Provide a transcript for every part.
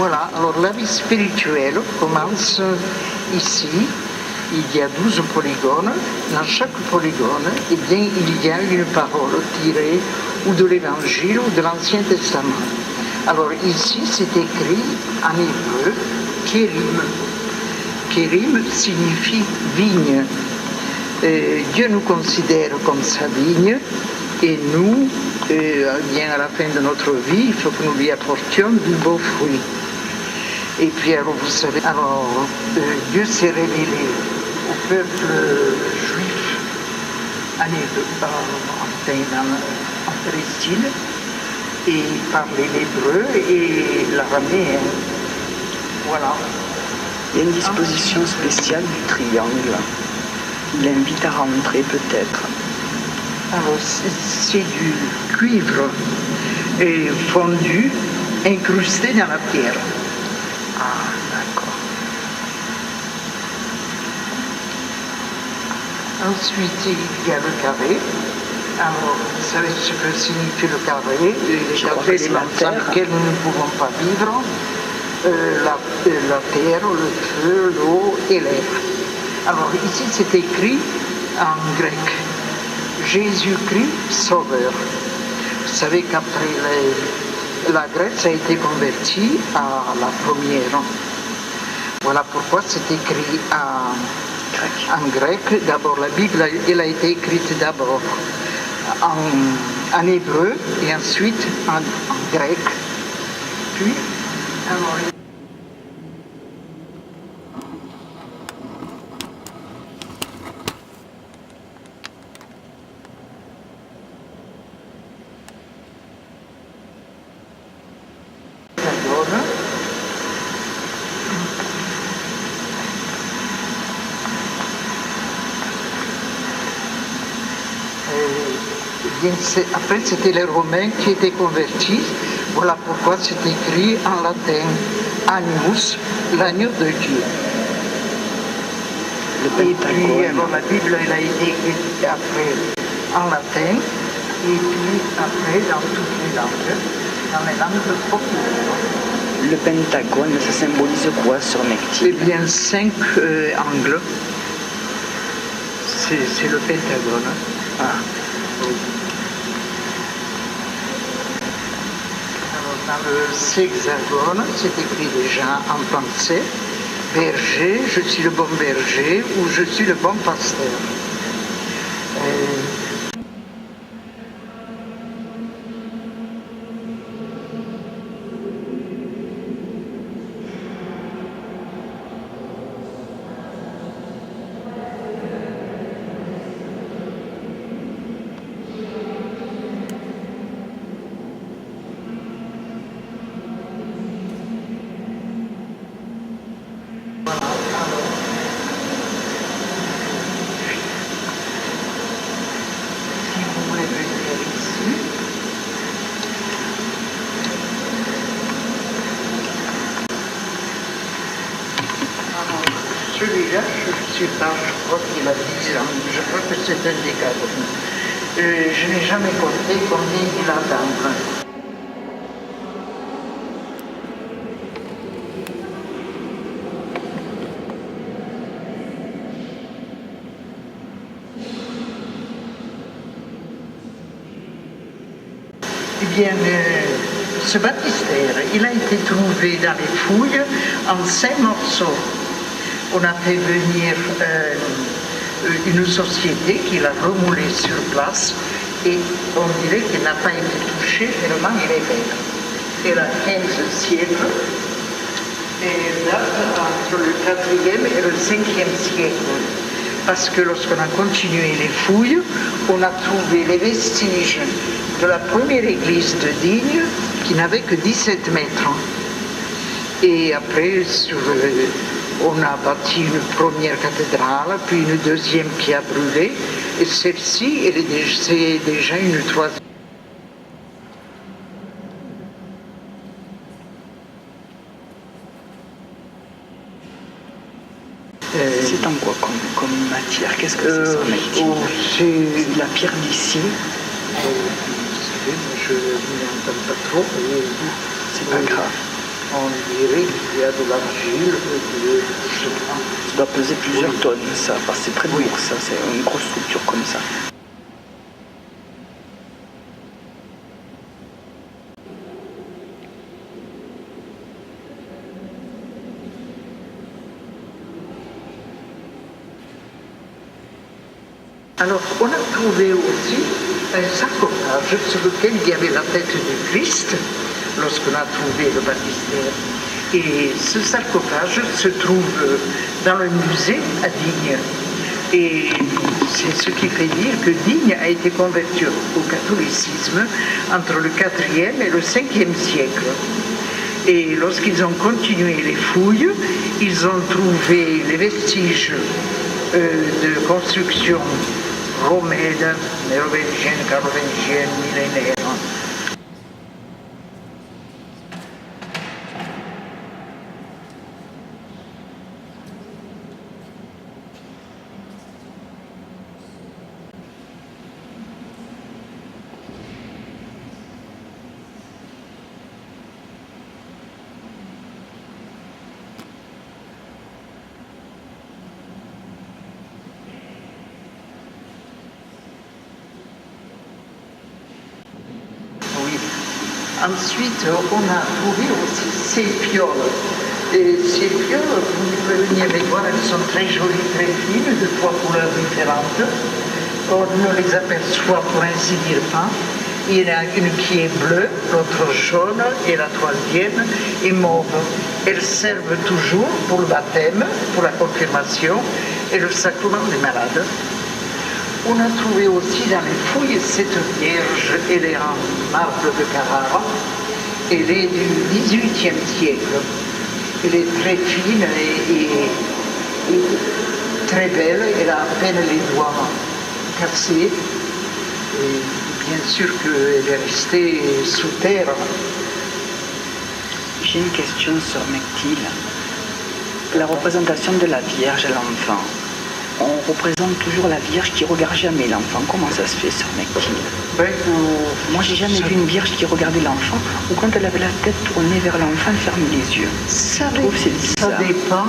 Voilà, alors la vie spirituelle commence ici. Il y a 12 polygones. Dans chaque polygone, eh bien, il y a une parole tirée ou de l'Évangile ou de l'Ancien Testament. Alors ici, c'est écrit en hébreu, kérim. Kérim signifie vigne. Dieu nous considère comme sa vigne et nous, bien à la fin de notre vie, il faut que nous lui apportions du beau fruit. Et puis alors vous savez, Dieu s'est révélé au peuple juif en Palestine et il parlait l'hébreu et l'araméen. Voilà. Il y a une disposition spéciale du triangle. Il invite à rentrer peut-être. Alors c'est du cuivre fondu, incrusté dans la pierre. Ah, d'accord. Ensuite, il y a le carré. Alors, vous savez ce que signifie le carré? Le carré, c'est dans lequel nous ne pouvons pas vivre. La terre, le feu, l'eau et l'air. Alors, ici, c'est écrit en grec. Jésus-Christ Sauveur. Vous savez qu'après la Grèce a été convertie à la première. Voilà pourquoi c'est écrit en grec. D'abord, la Bible elle a été écrite d'abord en hébreu et ensuite en grec. Puis, alors, après, c'était les Romains qui étaient convertis. Voilà pourquoi c'est écrit en latin Animus, l'agneau de Dieu. Et puis, alors, la Bible elle a été écrite après en latin, et puis après dans toutes les langues, dans les langues populaires. Le pentagone, ça symbolise quoi sur Nectile? Eh bien, 5 angles. C'est le pentagone. Ah. Dans le sexagone, c'est écrit déjà en français, berger, je suis le bon berger ou je suis le bon pasteur. Celui-là, je crois qu'il a 10 ans, je crois que c'est un décadron. Je n'ai jamais compté combien il a d'angles. Eh bien, ce baptistère, il a été trouvé dans les fouilles en 5 morceaux. On a fait venir une société qui l'a remoulé sur place et on dirait qu'elle n'a pas été touchée, tellement elle est belle. Elle a 15 siècles et elle date entre le 4e et le 5e siècle. Parce que lorsqu'on a continué les fouilles, on a trouvé les vestiges de la première église de Digne qui n'avait que 17 mètres. Et après, on a bâti une première cathédrale, puis une deuxième qui a brûlé, et celle-ci, c'est déjà une troisième. C'est en quoi comme matière? Qu'est-ce que c'est ça? C'est de la pierre d'ici. Je n'y entends pas trop. C'est pas grave. On dirait qu'il y a de l'argile, je sais pas. Ça doit peser plusieurs tonnes, ça, parce que c'est très lourd, ça, c'est une grosse structure comme ça. Alors, on a trouvé aussi un sarcophage sur lequel il y avait la tête du Christ, lorsqu'on a trouvé le baptistère. Et ce sarcophage se trouve dans le musée à Digne. Et c'est ce qui fait dire que Digne a été converti au catholicisme entre le 4e et le 5e siècle. Et lorsqu'ils ont continué les fouilles, ils ont trouvé les vestiges de construction romaine, mérovingienne, carolingienne, millénaire. Ensuite, on a trouvé aussi ces pioles. Et ces pioles, vous pouvez venir les voir, elles sont très jolies, très fines, de 3 couleurs différentes. On ne les aperçoit pour ainsi dire pas. Il y en a une qui est bleue, l'autre jaune et la troisième est mauve. Elles servent toujours pour le baptême, pour la confirmation et le sacrement des malades. On a trouvé aussi dans les fouilles cette vierge, elle est en marbre de Carrara, elle est du XVIIIe siècle. Elle est très fine et très belle, elle a à peine les doigts cassés. Et bien sûr qu'elle est restée sous terre. J'ai une question sur Mechtil. La représentation de la Vierge à l'enfant. On représente toujours la Vierge qui regarde jamais l'enfant. Comment ça se fait sur Mechtil? Moi, j'ai jamais vu une Vierge qui regardait l'enfant, ou quand elle avait la tête tournée vers l'enfant, elle fermait les yeux. Ça dépend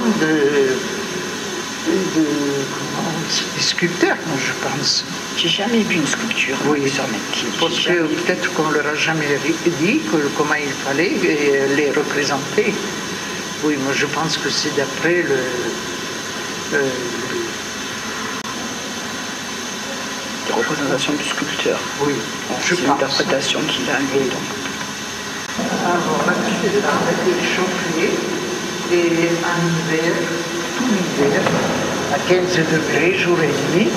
des sculpteurs, moi, je pense. J'ai jamais vu une sculpture sur Mechtil. Parce que peut-être qu'on ne leur a jamais dit comment il fallait les représenter. Oui, moi je pense que c'est d'après la représentation du sculpteur. Oui, c'est l'interprétation qu'il a eu. Alors la cathédrale est chauffée et en hiver, tout l'hiver, à 15 degrés, jour et nuit.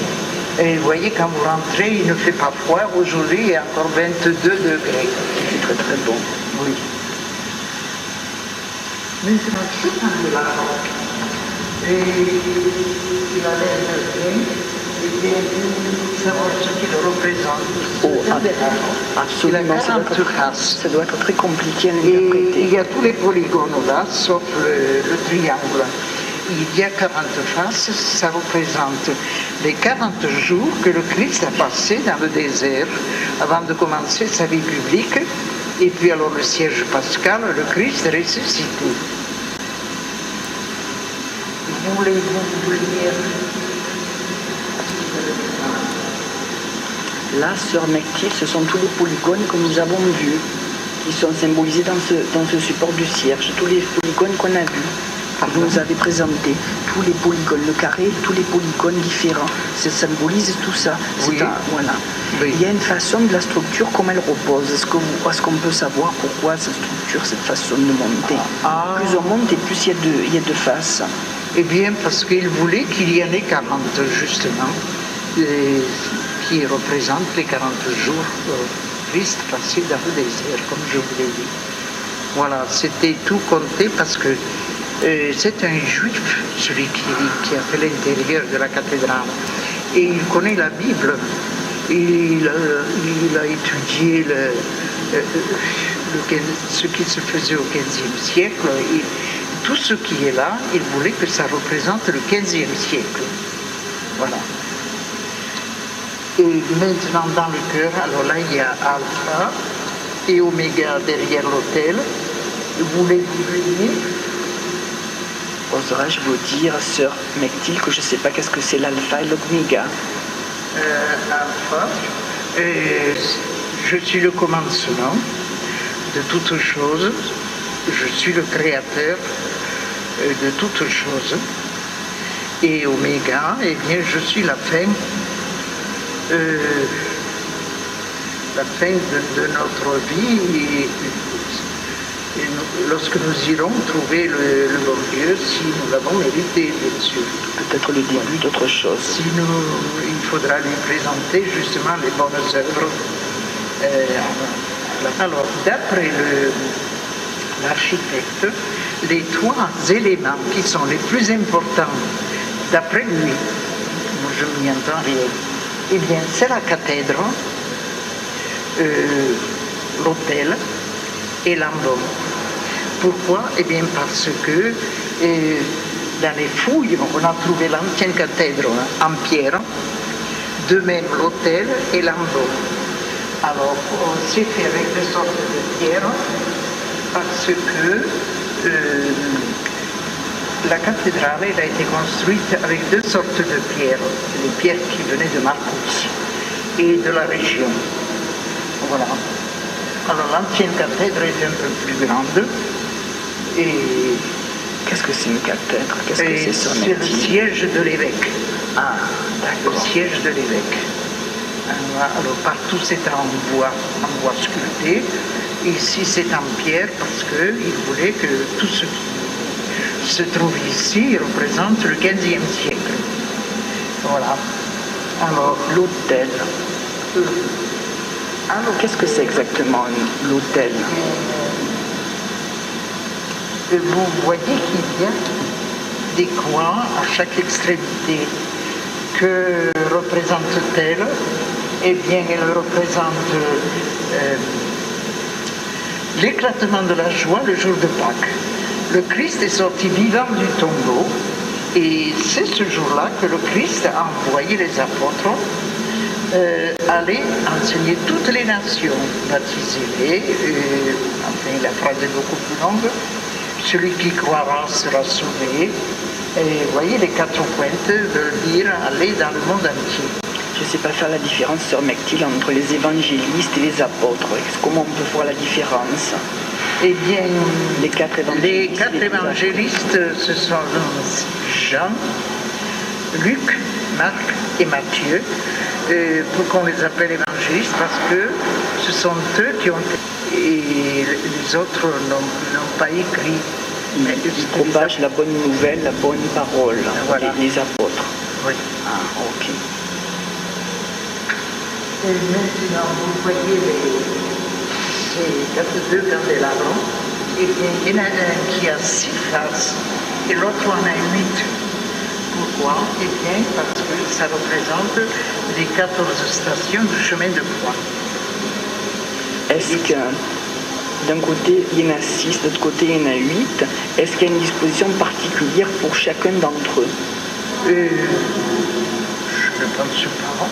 Et vous voyez, quand vous rentrez, il ne fait pas froid. Aujourd'hui, il y a encore 22 degrés. C'est très très bon. Oui. Maintenant, je prends de la robe. Et il a l'air de bien. Et bien, savoir ce qu'il représente. Absolument. Ça doit être très compliqué à interpréter. Il y a tous les polygones là, sauf le triangle. Il y a 40 faces, ça représente les 40 jours que le Christ a passé dans le désert avant de commencer sa vie publique. Et puis alors le siège pascal, le Christ ressuscité. Voulez-vous lire? Là, sur Mechtil, ce sont tous les polygones que nous avons vus, qui sont symbolisés dans ce support du cierge, tous les polygones qu'on a vus. Vous nous avez présenté tous les polygones, le carré, tous les polygones différents. Ça symbolise tout ça. Oui. Voilà. Oui. Il y a une façon de la structure, comment elle repose. Est-ce qu'on peut savoir pourquoi cette structure, cette façon de monter? Plus on monte et plus il y a de faces. Eh bien, parce qu'il voulait qu'il y en ait 40, justement, qui représentent les 40 jours Christ passé dans le désert, comme je vous l'ai dit. Voilà, c'était tout compté parce que c'est un juif, celui qui a fait l'intérieur de la cathédrale. Et il connaît la Bible. Il a étudié ce qui se faisait au XVe siècle. Et tout ce qui est là, il voulait que ça représente le XVe siècle. Voilà. Et maintenant dans le chœur, alors là il y a Alpha et Oméga derrière l'autel. Voulez-vous venir? Oserais-je vous dire, sœur Mechtil, que je ne sais pas qu'est-ce que c'est l'alpha et l'oméga? Alpha, je suis le commencement de toutes choses. Je suis le créateur de toutes choses. Et oméga, eh bien, je suis la fin de notre vie. Et lorsque nous irons trouver le bon Dieu, si nous l'avons mérité, bien sûr. Peut-être le début d'autre chose. Il faudra lui présenter justement les bonnes œuvres. Alors, d'après l'architecte, les trois éléments qui sont les plus importants, d'après lui, je n'y entends rien, eh bien, c'est la cathèdre, l'autel et l'embaume. Pourquoi? Eh bien, parce que dans les fouilles, on a trouvé l'ancienne cathèdre en pierre, de même l'autel et l'embaume. Alors, on s'est fait avec des sortes de pierres, parce que la cathédrale elle a été construite avec deux sortes de pierres, les pierres qui venaient de Marcoussis et de la région. Voilà. Alors l'ancienne cathédrale est un peu plus grande et qu'est-ce que c'est une cathèdre? Qu'est-ce que c'est sur C'est le siège de l'évêque. Ah, d'accord. Le siège de l'évêque. Alors partout c'est en bois sculpté. Ici c'est en pierre parce qu'il voulait que tout ce qui se trouve ici représente le XVe siècle. Voilà. Alors l'autel. Alors qu'est-ce que c'est exactement l'autel? Vous voyez qu'il y a des coins à chaque extrémité. Que représente-t-elle? Eh bien, elle représente l'éclatement de la joie le jour de Pâques. Le Christ est sorti vivant du tombeau et c'est ce jour-là que le Christ a envoyé les apôtres aller enseigner toutes les nations, baptisez-les, enfin la phrase est beaucoup plus longue, celui qui croira sera sauvé. Et vous voyez, les quatre pointes veulent dire aller dans le monde entier. Je ne sais pas faire la différence, sœur Mechtil, entre les évangélistes et les apôtres. Comment on peut voir la différence? Eh bien, les quatre évangélistes, ce sont Jean, Luc, Marc et Matthieu. Pourquoi on les appelle évangélistes? Parce que ce sont eux qui ont... Et les autres n'ont pas écrit. Ils propagent la bonne nouvelle, la bonne parole, voilà. les apôtres. Oui. Ah, ok. Et maintenant, vous voyez ces deux candélabres. Et bien, il y en a un qui a 6 faces et l'autre en a 8. Pourquoi? Eh bien, parce que ça représente les 14 stations du chemin de croix. Est-ce que d'un côté il y en a 6, de l'autre côté il y en a 8, est-ce qu'il y a une disposition particulière pour chacun d'entre eux? Je ne pense pas.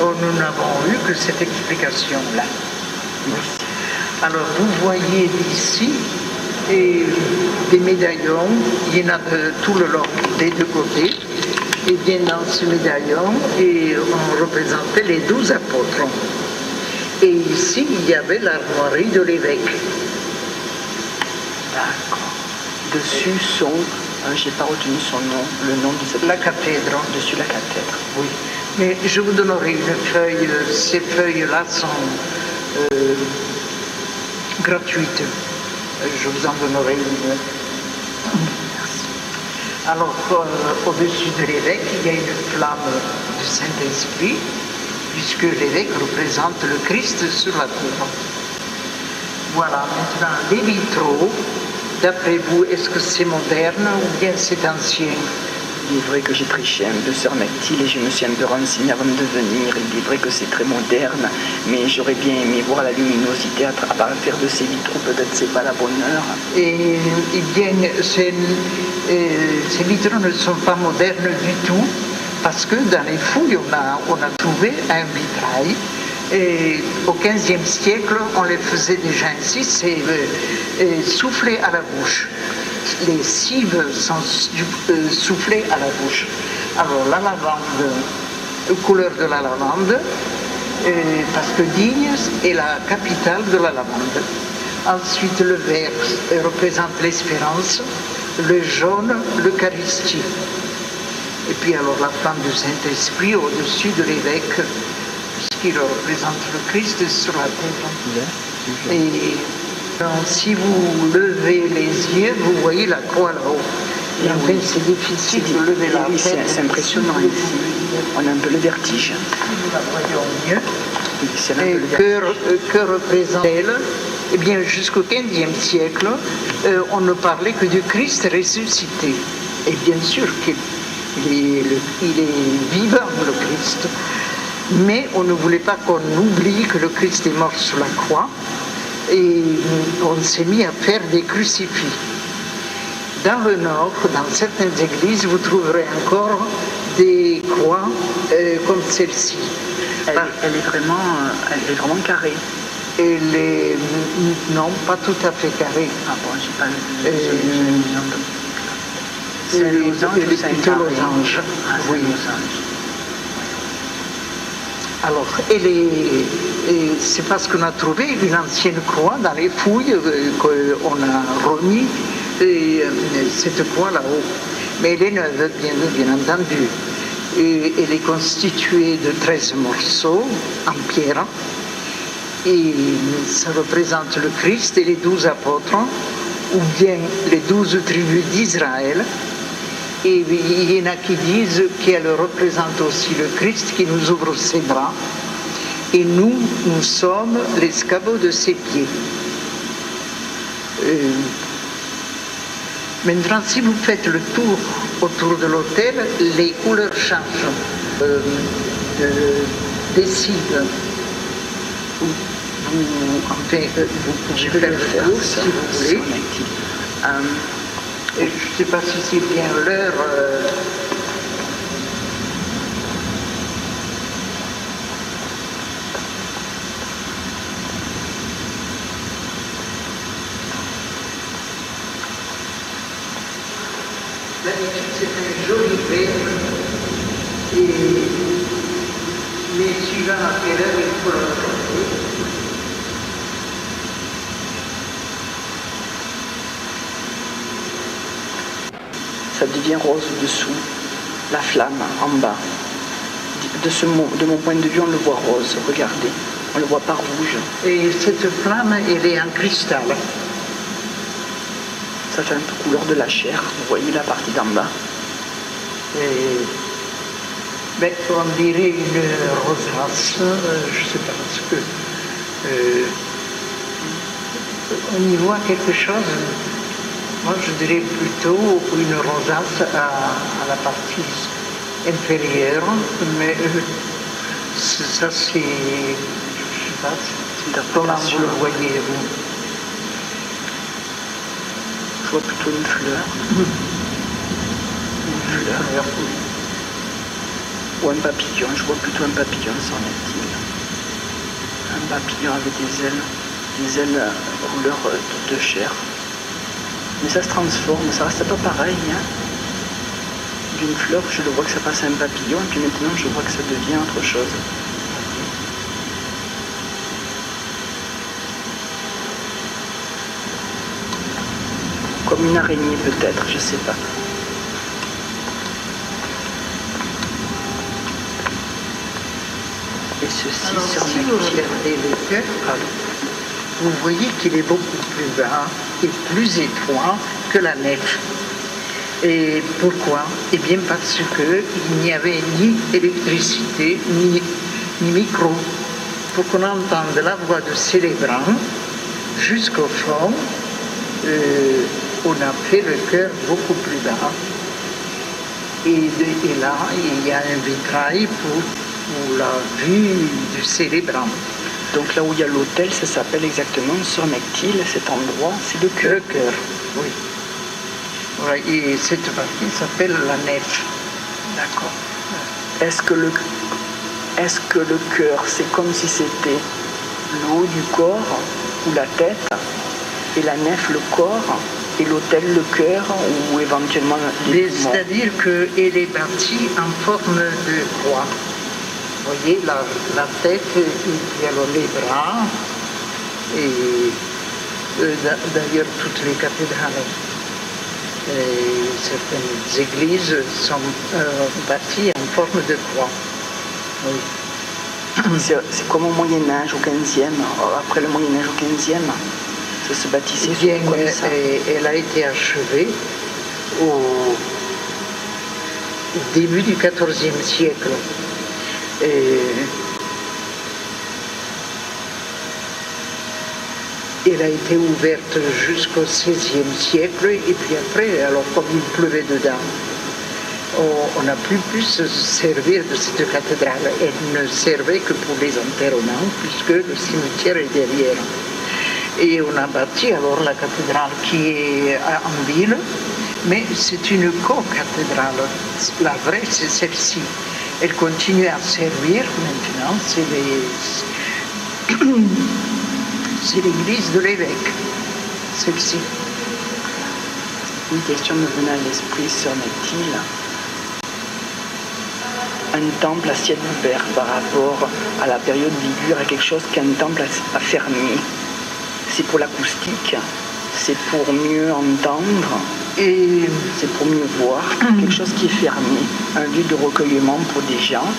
Oh, nous n'avons eu que cette explication-là. Alors, vous voyez ici des médaillons, il y en a de tout le long des deux côtés. Et bien dans ce médaillon, on représentait les 12 apôtres. Et ici, il y avait l'armoirie de l'évêque. D'accord. Dessus sont, j'ai pas retenu son nom, le nom de cette... La cathèdre. Dessus la cathèdre. Oui. Mais je vous donnerai une feuille. Ces feuilles-là sont gratuites. Je vous en donnerai une. Merci. Alors, au-dessus de l'évêque, il y a une flamme du Saint-Esprit, puisque l'évêque représente le Christ sur la terre. Voilà, maintenant, les vitraux, d'après vous, est-ce que c'est moderne ou bien c'est ancien? Il est vrai que j'ai triché un peu, sœur Mechtil, et je me suis un peu renseignée avant de venir. Il est vrai que c'est très moderne, mais j'aurais bien aimé voir la luminosité à partir de ces vitraux. Peut-être c'est pas la bonne heure. Et bien, ces vitraux ne sont pas modernes du tout, parce que dans les fouilles, on a trouvé un vitrail Et au XVe siècle, on les faisait déjà ainsi, c'est souffler à la bouche. Les cives sont soufflées à la bouche. Alors la lavande, couleur de la lavande, parce que Digne est la capitale de la lavande. Ensuite le vert représente l'espérance, le jaune l'Eucharistie. Et puis alors la flamme du Saint-Esprit au-dessus de l'évêque, puisqu'il représente le Christ sur la terre. Et donc, si vous levez les yeux, vous voyez la croix là-haut. Et en fait, c'est difficile de lever la tête. C'est impressionnant ici. On a un peu le vertige. Nous la voyons mieux. Et que représente-t-elle? Eh bien, jusqu'au XVe siècle, on ne parlait que du Christ ressuscité. Et bien sûr qu'il est vivant, le Christ. Mais on ne voulait pas qu'on oublie que le Christ est mort sur la croix. Et on s'est mis à faire des crucifix. Dans le nord, dans certaines églises, vous trouverez encore des croix comme celle-ci. Elle est vraiment carrée. Non, pas tout à fait carrée. Ah bon, j'ai pas c'est un losange ou c'est un plutôt losange. Ah, oui. Alors, c'est parce qu'on a trouvé une ancienne croix dans les fouilles qu'on a remis cette croix là-haut. Mais elle est neuve, bien entendu. Elle est constituée de 13 morceaux en pierre. Et ça représente le Christ et les 12 apôtres, ou bien les 12 tribus d'Israël. Et il y en a qui disent qu'elle représente aussi le Christ qui nous ouvre ses bras. Et nous sommes l'escabeau de ses pieds. Maintenant, si vous faites le tour autour de l'autel, les couleurs changent des cibles. Vous pouvez faire le tour si vous voulez. Je ne sais pas si c'est bien l'heure. C'est un joli vert. Mais suivant à quelle heure il faut le regarder. Ça devient rose au-dessous, la flamme en bas. De mon point de vue, on le voit rose, regardez, on le voit pas rouge. Et cette flamme, elle est en cristal. Ça fait un peu couleur de la chair, vous voyez la partie d'en bas. On dirait une rosace, je ne sais pas, parce que on y voit quelque chose. Moi, je dirais plutôt une rosace à la partie inférieure, mais ça c'est, je ne sais pas, comment vous le voyez, vous? Je vois plutôt une fleur. Une fleur. Ou un papillon, je vois plutôt un papillon, semble-t-il. Un papillon avec des ailes couleur de chair. Mais ça se transforme, ça reste pas pareil. Hein. D'une fleur, je le vois que ça passe à un papillon, et puis maintenant je vois que ça devient autre chose. Comme une araignée peut-être, je sais pas. Et ceci alors, sur si vous regardez le cœur, vous voyez qu'il est beaucoup plus bas et plus étroit que la nef. Et pourquoi? Eh bien parce qu'il n'y avait ni électricité, ni micro. Pour qu'on entende la voix de célébrant jusqu'au fond, on a fait le cœur beaucoup plus bas. Et là, il y a un vitrail pour la vue du célébrant. Donc là où il y a l'autel, ça s'appelle exactement Sornectil, cet endroit, c'est le cœur. Le cœur, oui. Ouais, et cette partie s'appelle la nef. D'accord. Est-ce que le est-ce que le cœur, c'est comme si c'était le haut du corps ou la tête, et la nef le corps, et l'autel le cœur, ou éventuellement les poumons? C'est-à-dire qu'elle est bâtie en forme de croix. Vous voyez, la tête, et puis alors les bras, et d'ailleurs toutes les cathédrales et certaines églises sont bâties en forme de croix. Oui. C'est comme au Moyen-Âge, au 15e, après le Moyen-Âge au 15e, ça se bâtissait comme ça. Elle a été achevée au début du XIVe siècle. Elle a été ouverte jusqu'au XVIe siècle, et puis après, alors comme il pleuvait dedans, on n'a plus pu se servir de cette cathédrale. Elle ne servait que pour les enterrements, puisque le cimetière est derrière. Et on a bâti alors la cathédrale qui est en ville, mais c'est une co-cathédrale. La vraie, c'est celle-ci. Elle continue à servir maintenant, c'est l'église de l'évêque, celle-ci. Une question me venait à l'esprit, sœur Mechtilde. Un temple à ciel ouvert par rapport à la période ligure est quelque chose qu'un temple a fermé. C'est pour l'acoustique, c'est pour mieux entendre, et c'est pour mieux voir. Quelque chose qui est fermé, un lieu de recueillement pour des gens,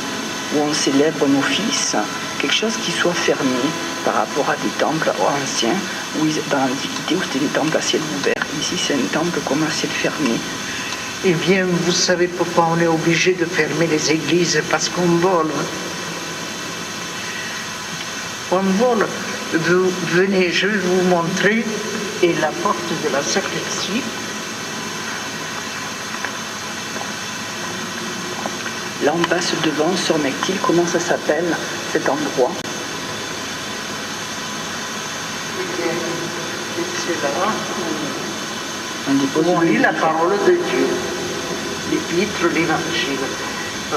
où on célèbre nos fils, quelque chose qui soit fermé par rapport à des temples anciens, où dans l'Antiquité, où c'était des temples à ciel ouvert. Ici, c'est un temple comme à ciel fermé. Eh bien, vous savez pourquoi on est obligé de fermer les églises? Parce qu'on vole. On vole. Vous venez, je vais vous montrer, et la porte de la sacristie. Là, on passe devant, sœur Mechtilde, comment ça s'appelle, cet endroit? C'est là où on lit la parole de Dieu, l'épître, l'évangile.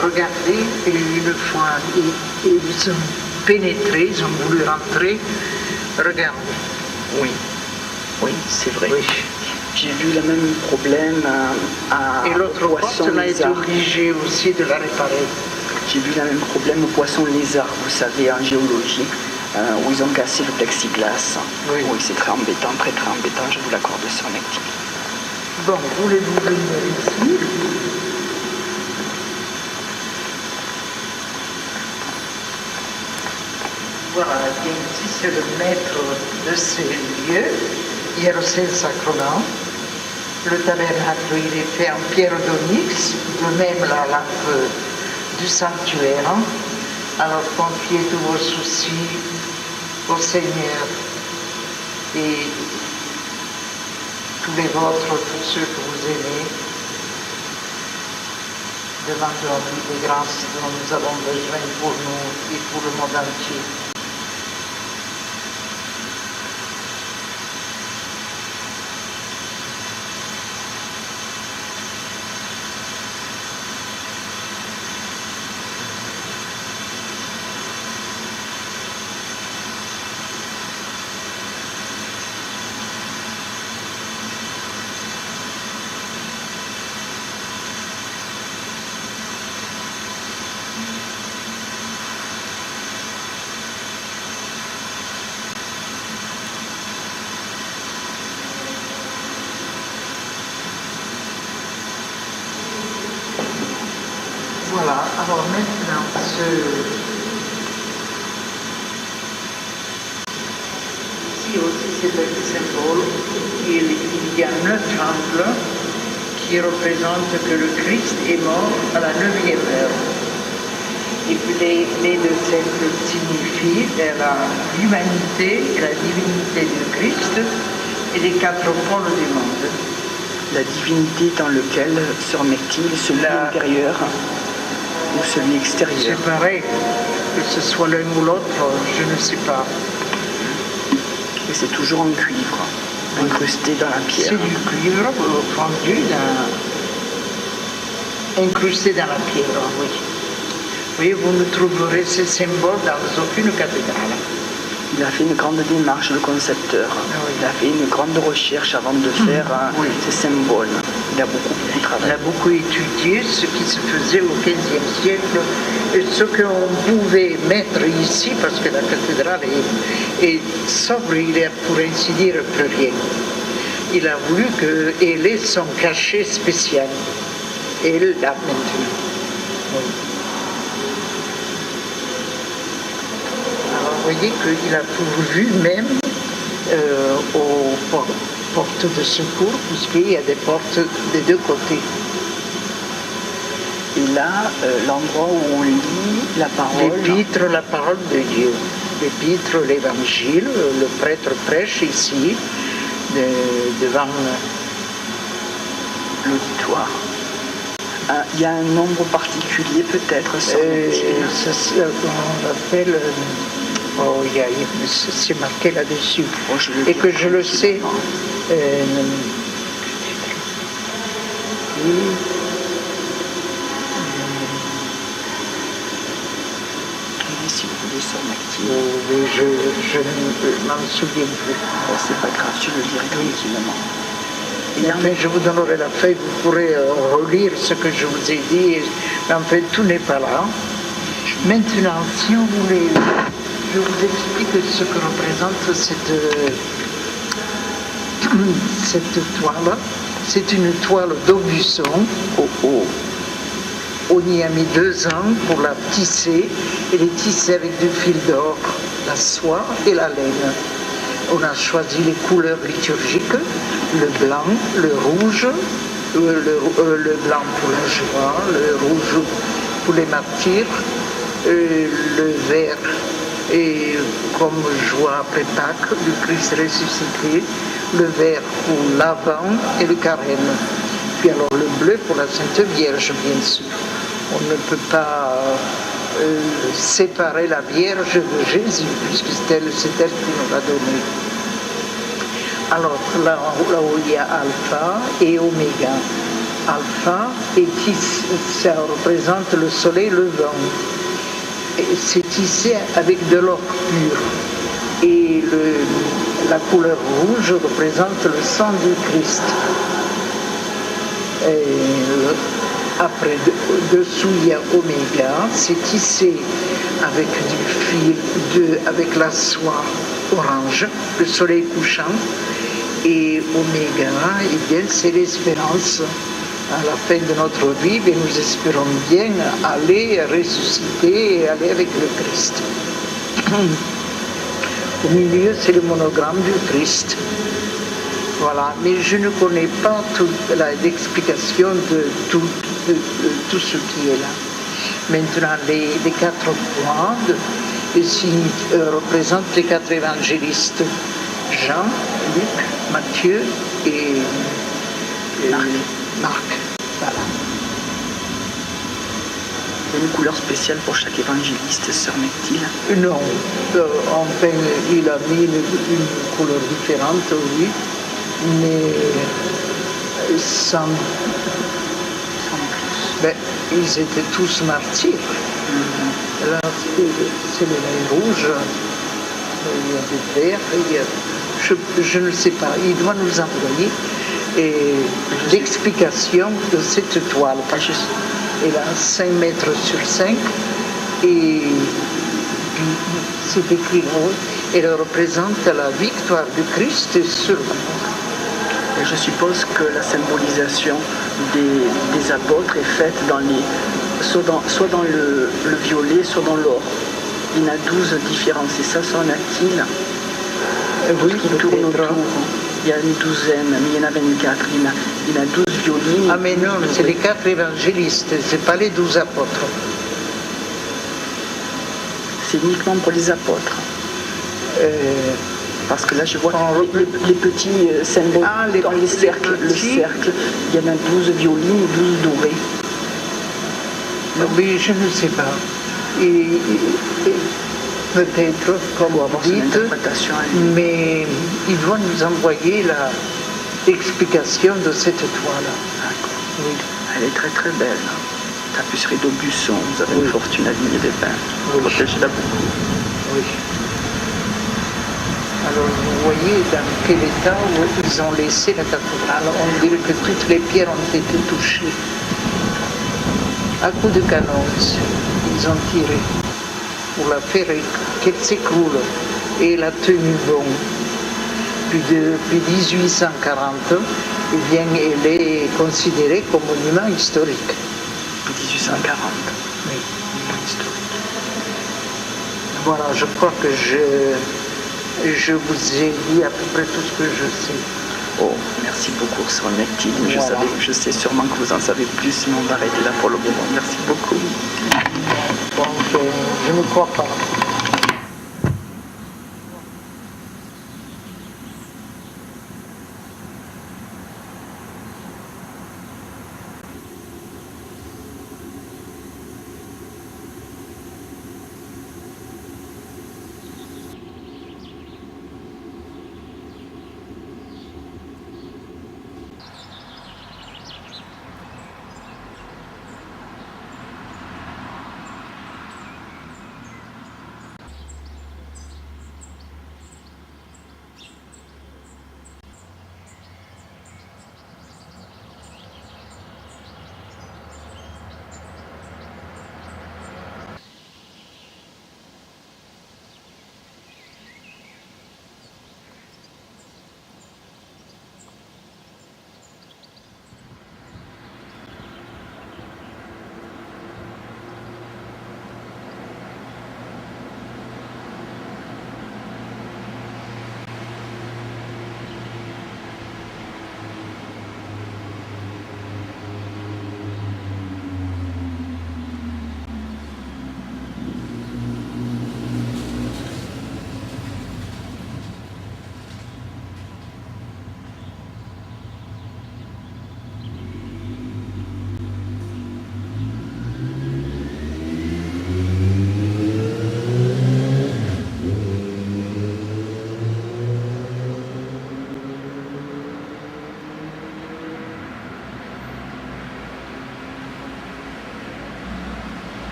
Regardez, et une fois, ils ont pénétré, ils ont voulu rentrer. Regardez. Oui, c'est vrai. Oui. J'ai vu le même problème et l'autre porte, on a été obligé aussi de la réparer. J'ai vu le même problème au poisson lézard, vous savez, en géologie, où ils ont cassé le plexiglas. Oui, c'est très embêtant, très très embêtant, je vous l'accorde, sœur Mechtilde. Bon, voulez-vous venir ici? Voilà, bien ici c'est le maître de ces lieux, Hiérocèle-Sacrement. Le tabernacle, il est fait en pierre d'onyx, de même la lampe du sanctuaire. Alors confiez tous vos soucis au Seigneur et tous les vôtres, tous ceux que vous aimez. Demandons-lui des grâces dont nous avons besoin pour nous et pour le monde entier. Voilà, alors maintenant, ici aussi c'est un symbole, il y a 9 angles qui représentent que le Christ est mort à la 9e heure. Et puis les 2 cercles signifient l'humanité et la divinité du Christ et les 4 pôles du monde. La divinité dans lequel, sœur Mechtilde, celui intérieur ou celui extérieur? C'est pareil, que ce soit l'un ou l'autre, je ne sais pas. Et c'est toujours en cuivre, incrusté dans la pierre. C'est du cuivre fondu, incrusté dans la pierre, oui. Oui, vous ne trouverez ces symboles dans aucune cathédrale. Il a fait une grande démarche, le concepteur. Oui. Il a fait une grande recherche avant de faire ces symboles. Il a beaucoup travaillé. Il a beaucoup étudié ce qui se faisait au XVe siècle et ce qu'on pouvait mettre ici, parce que la cathédrale est sobre, il est pour ainsi dire plus rien. Il a voulu qu'elle ait son cachet spécial. Et elle l'a maintenant. Oui. Vous voyez qu'il a pourvu même aux portes de secours, puisqu'il y a des portes des deux côtés. Et là, l'endroit où on lit la parole. L'épître, la parole de Dieu. L'épître, l'évangile, le prêtre prêche ici, devant l'auditoire. Il y a un nombre particulier peut-être on appelle... c'est marqué là-dessus. Et que je le sais. Si vous voulez ça, Maxime. Oui, je ne m'en souviens plus. Bon, c'est pas grave, je le lirai tranquillement. Mais je vous donnerai la feuille, vous pourrez relire ce que je vous ai dit. En fait, tout n'est pas là. Maintenant, si vous voulez, je vous explique ce que représente cette toile. C'est une toile d'Aubusson. On y a mis 2 ans pour la tisser. Elle est tissée avec du fil d'or, la soie et la laine. On a choisi les couleurs liturgiques, le blanc, le rouge, le blanc pour la joie, le rouge pour les martyrs, le vert et comme joie après Pâques du Christ ressuscité, le vert pour l'Avent et le Carême. Puis alors le bleu pour la Sainte Vierge, bien sûr. On ne peut pas séparer la Vierge de Jésus, puisque c'est elle qui nous l'a donné. Alors là où il y a Alpha et Oméga. Alpha, ça représente le soleil levant. C'est tissé avec de l'or pur. Et la couleur rouge représente le sang du Christ. Après, dessous, il y a Oméga, c'est tissé avec du fil, avec la soie orange, le soleil couchant. Et Oméga, eh bien, c'est l'espérance. À la fin de notre vie, mais nous espérons bien aller ressusciter et aller avec le Christ. Au milieu, c'est le monogramme du Christ. Voilà, mais je ne connais pas l'explication de tout ce qui est là. Maintenant, les 4 points représentent les 4 évangélistes. Jean, Luc, Matthieu et Marc. Voilà. Il y a une couleur spéciale pour chaque évangéliste, sœur Mechtilde? Non, enfin, il a mis une couleur différente, oui, mais sans plus. Ben, ils étaient tous martyrs. Là, c'est le lait rouge, il y a des verts, je ne sais pas, il doit nous envoyer l'explication de cette toile. Elle a 5 mètres sur 5 et c'est écrit haut. Elle représente la victoire du Christ sur la mort. Et je suppose que la symbolisation des apôtres est faite soit dans le violet, soit dans l'or. Il y en a 12 différents, c'est ça, s'en a-t-il? Oui, qui tourne autour. Il y a une douzaine, mais il y en a 24. Il y en a 12 violines. Ah mais non, c'est les 4 évangélistes, c'est pas les 12 apôtres. C'est uniquement pour les apôtres. Parce que là, je vois les petits symboles dans les cercles. Le cercle, il y en a 12 violines et 12 dorés. Oui, je ne sais pas. Peut-être, comme vous dites, mais il doit nous envoyer l'explication de cette toile. D'accord. Oui. Elle est très très belle. Tapisserie d'Aubusson, vous avez une fortune à Vignay-les-Pins. Protégez-la beaucoup. Oui. Alors vous voyez dans quel état ils ont laissé la cathédrale. On dirait que toutes les pierres ont été touchées. À coups de canon, ils ont tiré pour la faire qu'elle s'écroule. Et elle a tenu bon. Depuis 1840, eh bien, elle est considérée comme monument historique. 1840. Oui, monument historique. Voilà, je crois que je vous ai dit à peu près tout ce que je sais. Oh, merci beaucoup, Sœur Nectile. Voilà. Je sais sûrement que vous en savez plus, mais on va arrêter là pour le moment. Merci beaucoup. Bon, je ne crois pas.